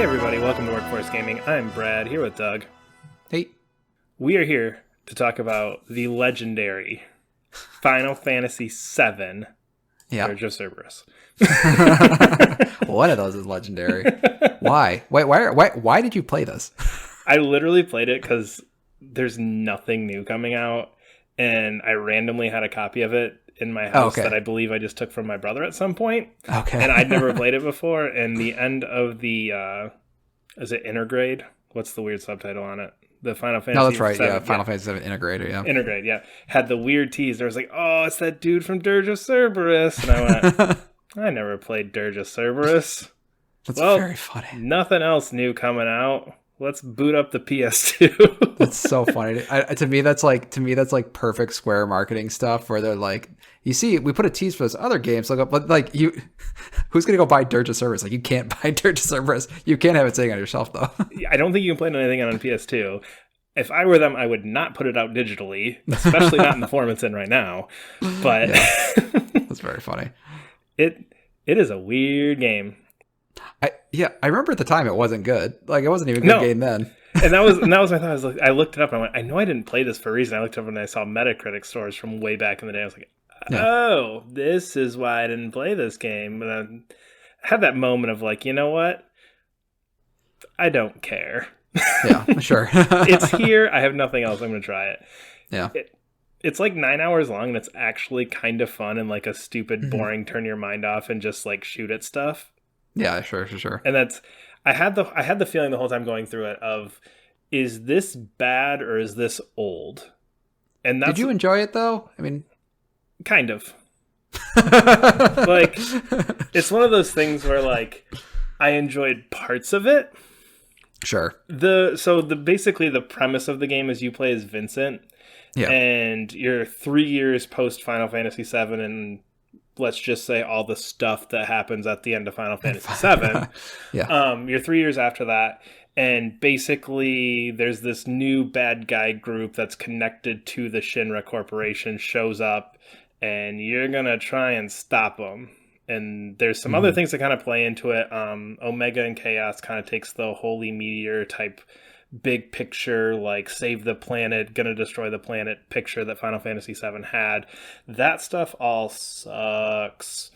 Hey everybody, welcome to Workforce Gaming. I'm Brad, here with Doug. Hey. We are here to talk about the legendary Final Fantasy VII, Dirge of Cerberus. One of those is legendary. Why? Why did you play this? I literally played it because there's nothing new coming out, and I randomly had a copy of it in my house that I believe I just took from my brother at some point. Okay. And I'd never played it before, and the end of the, is it Intergrade? What's the weird subtitle on it? The Final Fantasy No, that's right. 7, yeah, Final Fantasy 7 Intergrade. Yeah. Intergrade, yeah. Had the weird tease. There was like, oh, it's that dude from Dirge of Cerberus. And I went, I never played Dirge of Cerberus. That's very funny. Nothing else new coming out. Let's boot up the PS2. That's so funny. To me, that's like perfect Square marketing stuff where they're like, you see, we put a tease for this other game, so but like who's gonna go buy Dirge of Cerberus? Like you can't buy Dirge of Cerberus. You can't have it sitting on your shelf though. I don't think you can play anything on PS2. If I were them, I would not put it out digitally, especially not in the form it's in right now. But that's very funny. It is a weird game. I remember at the time it wasn't good. Like it wasn't even a good game then. And that was my thought. I looked it up and I went, I know I didn't play this for a reason. I looked up and I saw Metacritic scores from way back in the day. I was like, oh, this is why I didn't play this game. And I had that moment of like, you know what? I don't care. Yeah, sure. It's here. I have nothing else. I'm going to try it. Yeah. It's like 9 hours long and it's actually kind of fun and like a stupid, boring turn your mind off and just like shoot at stuff. Yeah, sure. And I had the feeling the whole time going through it of, is this bad or is this old? And did you enjoy it though? I mean, kind of. Like, it's one of those things where like I enjoyed parts of it. Sure. Basically the premise of the game is you play as Vincent. Yeah. And you're 3 years post Final Fantasy VII, and let's just say all the stuff that happens at the end of Final Fantasy VII. Yeah. You're 3 years after that, and basically there's this new bad guy group that's connected to the Shinra Corporation shows up, and you're gonna try and stop them. And there's some other things that kind of play into it. Omega and Chaos kind of takes the Holy Meteor type big picture, like save the planet, gonna destroy the planet picture that Final Fantasy VII had. That stuff all sucks.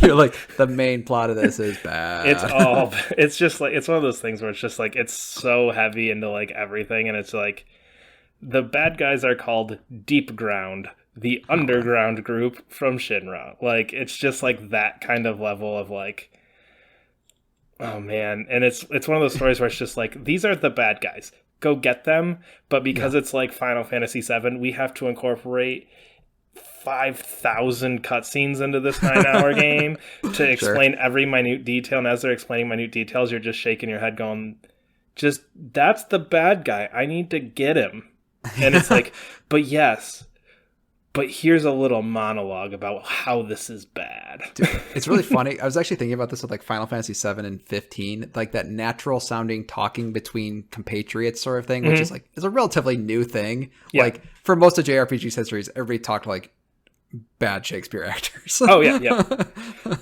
You're like, the main plot of this is bad. It's just like, it's one of those things where it's just like, it's so heavy into like everything. And it's like, the bad guys are called Deep Ground, the underground group from Shinra. Like, it's just like that kind of level of like, oh man. And it's one of those stories where it's just like, these are the bad guys, go get them. But because it's like Final Fantasy VII, we have to incorporate 5,000 cutscenes into this 9-hour game to explain every minute detail. And as they're explaining minute details, you're just shaking your head going, that's the bad guy, I need to get him. And it's like, but here's a little monologue about how this is bad. Dude, it's really funny. I was actually thinking about this with like Final Fantasy 7 and 15, like that natural sounding talking between compatriots sort of thing, which is like, is a relatively new thing. Yeah. Like for most of JRPG's histories, everybody talked like bad Shakespeare actors. Oh yeah.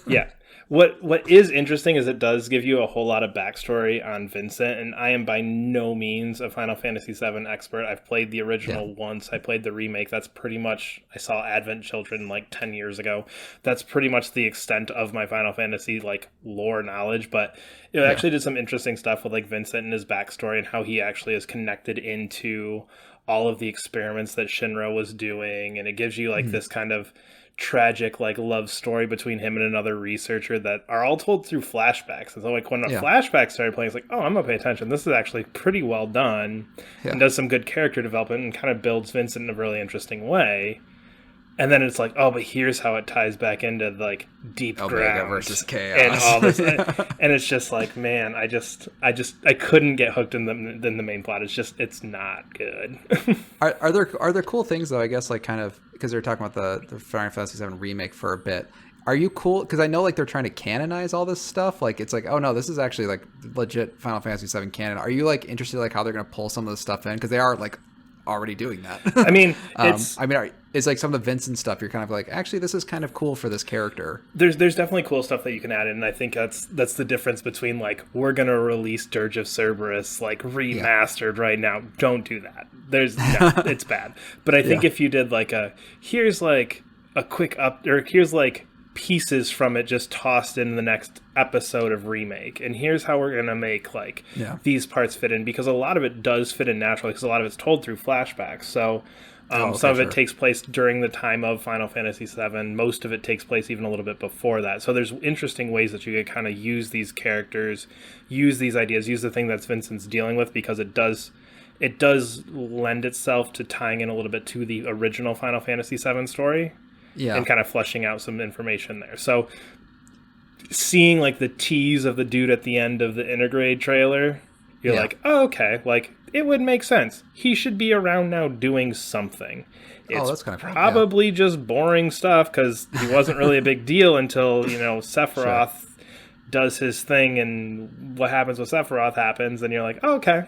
Yeah. What is interesting is it does give you a whole lot of backstory on Vincent, and I am by no means a Final Fantasy VII expert. I've played the original once. I played the remake. That's pretty much, I saw Advent Children like 10 years ago. That's pretty much the extent of my Final Fantasy like lore knowledge, but it actually did some interesting stuff with like Vincent and his backstory and how he actually is connected into all of the experiments that Shinra was doing, and it gives you like this kind of tragic like love story between him and another researcher that are all told through flashbacks. And so like when a flashback started playing, it's like, oh, I'm gonna pay attention. This is actually pretty well done and does some good character development and kind of builds Vincent in a really interesting way. And then it's like, oh, but here's how it ties back into like Deep Ground versus Chaos and all this. And it's just like, man, I couldn't get hooked in the main plot. It's not good. Are there cool things though? I guess like kind of because they're talking about the Final Fantasy VII remake for a bit. Are you cool? Because I know like they're trying to canonize all this stuff. Like it's like, oh no, this is actually like legit Final Fantasy VII canon. Are you like interested like how they're gonna pull some of this stuff in? Because they are like already doing that. I mean, it's like some of the Vincent stuff. You're kind of like, actually, this is kind of cool for this character. There's definitely cool stuff that you can add in, and I think that's the difference between like we're gonna release Dirge of Cerberus like remastered right now. Don't do that. It's bad. But I think if you did like here's like a quick here's like pieces from it just tossed in the next episode of Remake, and here's how we're gonna make like these parts fit in, because a lot of it does fit in naturally because a lot of it's told through flashbacks. So some of it takes place during the time of Final Fantasy VII. Most of it takes place even a little bit before that. So there's interesting ways that you could kind of use these characters, use these ideas, use the thing that Vincent's dealing with, because it does lend itself to tying in a little bit to the original Final Fantasy VII story. Yeah. And kind of fleshing out some information there. So seeing like the tease of the dude at the end of the Intergrade trailer, you're like, oh, okay, like it would make sense. He should be around now doing something. It's that's kind of probably just boring stuff because he wasn't really a big deal until, Sephiroth does his thing, and what happens with Sephiroth happens, and you're like, oh, okay.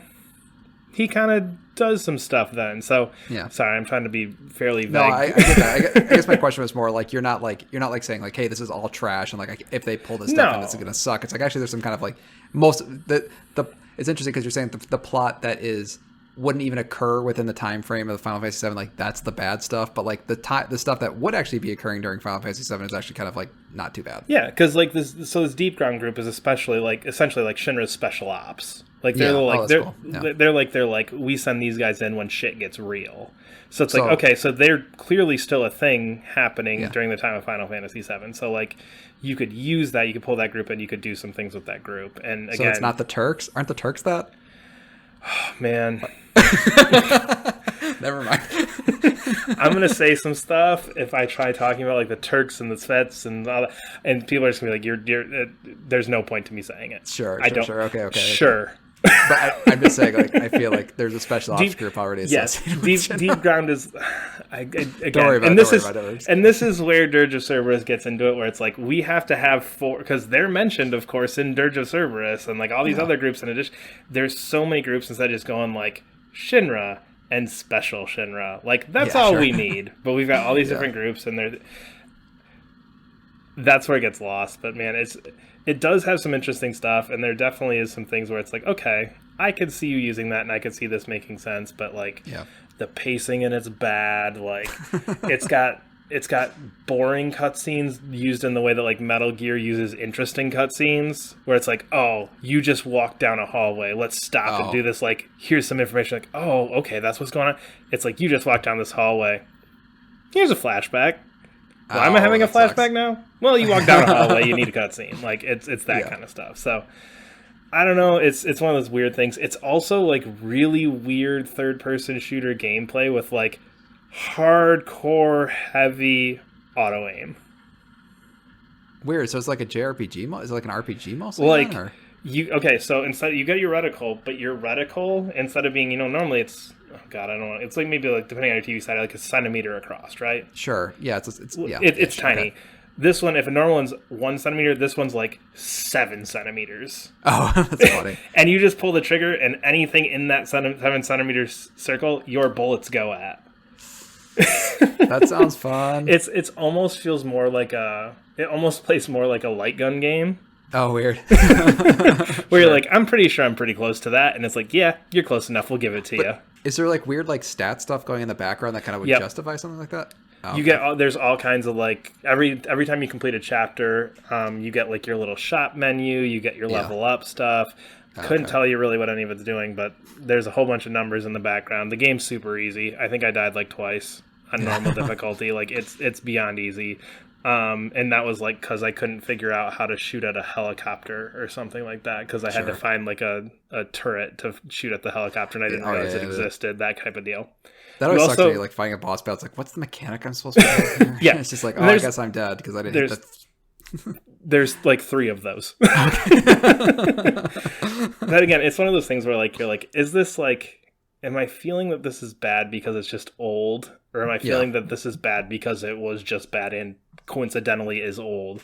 He kind of does some stuff then. So, sorry, I'm trying to be fairly vague. No, I get that. I guess my question was more like you're not like saying like, hey, this is all trash, and like if they pull this stuff in, it's going to suck. It's like actually there's some kind of like it's interesting because you're saying the plot that wouldn't even occur within the time frame of the Final Fantasy VII, like that's the bad stuff, but like the stuff that would actually be occurring during Final Fantasy VII is actually kind of like not too bad. Yeah, because like this Deep Ground group is essentially like Shinra's special ops. Like they're they're like we send these guys in when shit gets real. So it's like, okay, so they're clearly still a thing happening during the time of Final Fantasy VII. So like you could use that, you could pull that group in, you could do some things with that group. And again, so it's not the Turks? Aren't the Turks that? Oh, man. Never mind. I'm gonna say some stuff if I try talking about like the Turks and the Svets and all that, and people are just gonna be like, "You're." There's no point to me saying it. Sure. Okay. Sure. But I'm just saying, like, I feel like there's a special ops group already. Yes, Deep Ground is. Again, don't worry about it. And this is where Dirge of Cerberus gets into it, where it's like we have to have 4, because they're mentioned, of course, in Dirge of Cerberus and like all these other groups in addition. There's so many groups instead of just going like Shinra and Special Shinra. Like that's all we need. But we've got all these different groups, and that's where it gets lost. But man, it does have some interesting stuff, and there definitely is some things where it's like, okay, I could see you using that, and I could see this making sense, but like the pacing in it's bad. Like it's got boring cutscenes used in the way that like Metal Gear uses interesting cutscenes, where it's like, oh, you just walked down a hallway. Let's stop and do this. Like, here's some information. Like, oh, okay, that's what's going on. It's like you just walked down this hallway. Here's a flashback. Why am I having a flashback now? Well, you walk down a hallway, you need a cutscene. Like it's that kind of stuff. So I don't know. It's one of those weird things. It's also like really weird third-person shooter gameplay with like hardcore heavy auto aim. Weird. So it's like a JRPG mode. Is it like an RPG mode? Like so instead you get your reticle, but your reticle, instead of being normally it's I don't know. It's like maybe like depending on your TV side, like a centimeter across, right? Sure. Yeah. It's tiny. Okay. This one, if a normal one's 1 centimeter, this one's like 7 centimeters. Oh, that's funny. And you just pull the trigger, and anything in that 7 centimeter circle, your bullets go at. That sounds fun. It's almost feels more like it almost plays more like a light gun game. Oh, weird. Where you're like, I'm pretty sure I'm pretty close to that, and it's like, yeah, you're close enough. We'll give it to you. Is there like weird like stat stuff going in the background that kind of would justify something like that? You get there's all kinds of like every time you complete a chapter, you get like your little shop menu, you get your level up stuff. Couldn't tell you really what any of it's doing, but there's a whole bunch of numbers in the background. The game's super easy. I think I died like twice on normal difficulty. Like it's beyond easy. And that was like because I couldn't figure out how to shoot at a helicopter or something like that, because I had to find like a turret to shoot at the helicopter, and I didn't realize it existed. That type of deal. That always sucks when you're like fighting a boss battle. It's like, what's the mechanic I'm supposed to do here? Yeah. It's just like, I guess I'm dead because I didn't hit that. There's like 3 of those. But again, it's one of those things where like you're like, is this like, am I feeling that this is bad because it's just old? Or am I feeling that this is bad because it was just bad and coincidentally is old?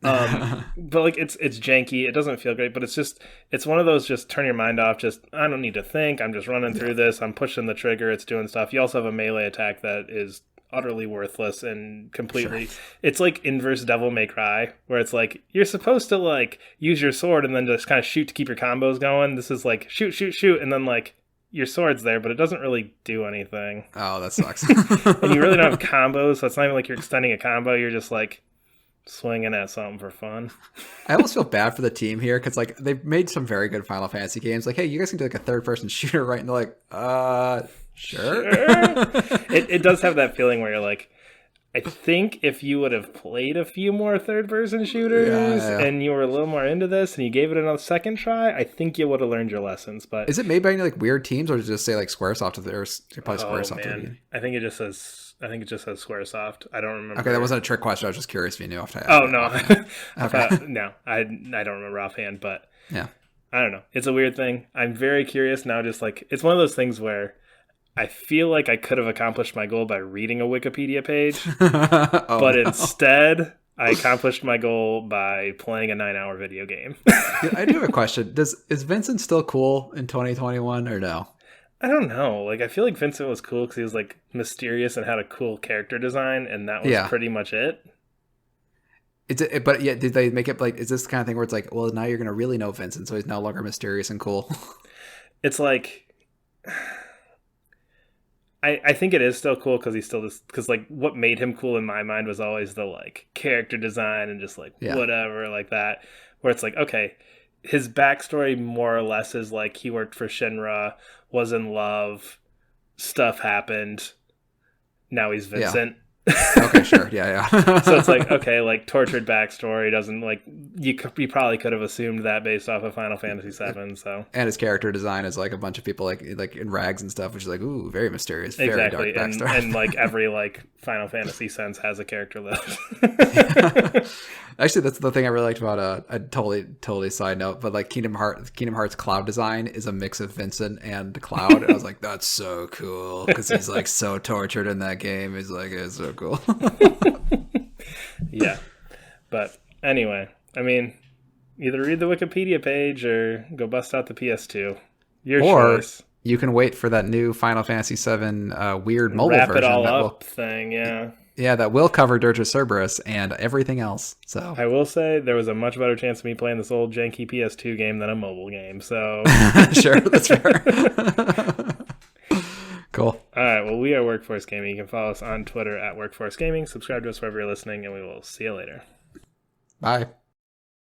But like it's janky. It doesn't feel great, but it's one of those just turn your mind off. Just I don't need to think. I'm just running through this. I'm pushing the trigger. It's doing stuff. You also have a melee attack that is utterly worthless and completely. Sure. It's like inverse Devil May Cry, where it's like you're supposed to like use your sword and then just kind of shoot to keep your combos going. This is like shoot, and then like your sword's there, but it doesn't really do anything. Oh, that sucks. And you really don't have combos, so it's not even like you're extending a combo. You're just like swinging at something for fun. I almost feel bad for the team here because like they've made some very good Final Fantasy games. Like, hey, you guys can do like a third-person shooter, right? And they're like, sure. It does have that feeling where you're like, I think if you would have played a few more third-person shooters and you were a little more into this and you gave it another second try, I think you would have learned your lessons. But is it made by any like weird teams, or does it just say like Squaresoft? There's probably Squaresoft. Man. I think it just says Squaresoft. I don't remember. Okay, that wasn't a trick question. I was just curious if you knew off hand. Oh no, okay. No, I don't remember offhand, but yeah, I don't know. It's a weird thing. I'm very curious now. Just like it's one of those things where I feel like I could have accomplished my goal by reading a Wikipedia page, but instead I accomplished my goal by playing a 9-hour video game. I do have a question. Is Vincent still cool in 2021 or no? I don't know. Like, I feel like Vincent was cool because he was like mysterious and had a cool character design, and that was pretty much it. But yeah, did they make it like? Is this the kind of thing where it's like, well, now you're gonna really know Vincent, so he's no longer mysterious and cool? It's like. I think it is still cool because he's still this, because like what made him cool in my mind was always the like character design and just like whatever like that, where it's like, okay, his backstory more or less is like he worked for Shinra, was in love, stuff happened, now he's Vincent. Okay, sure. Yeah. So it's like, okay, like tortured backstory doesn't like you probably could have assumed that based off of Final Fantasy VII. So and his character design is like a bunch of people like in rags and stuff, which is like ooh, very mysterious, very dark backstory. And like every like Final Fantasy sense has a character list. Actually, that's the thing I really liked about a totally side note, but like Kingdom Hearts Cloud design is a mix of Vincent and Cloud, and I was like, that's so cool because he's like so tortured in that game. He's like, it's so cool. Yeah, but anyway, I mean, either read the Wikipedia page or go bust out the PS2. Your choice. You can wait for that new Final Fantasy VII weird mobile version. Wrap it all up thing, yeah. Yeah, that will cover Dirge of Cerberus and everything else. So I will say there was a much better chance of me playing this old janky PS2 game than a mobile game. So sure, that's fair. Cool. All right. Well, we are Workforce Gaming. You can follow us on Twitter at Workforce Gaming. Subscribe to us wherever you're listening, and we will see you later. Bye.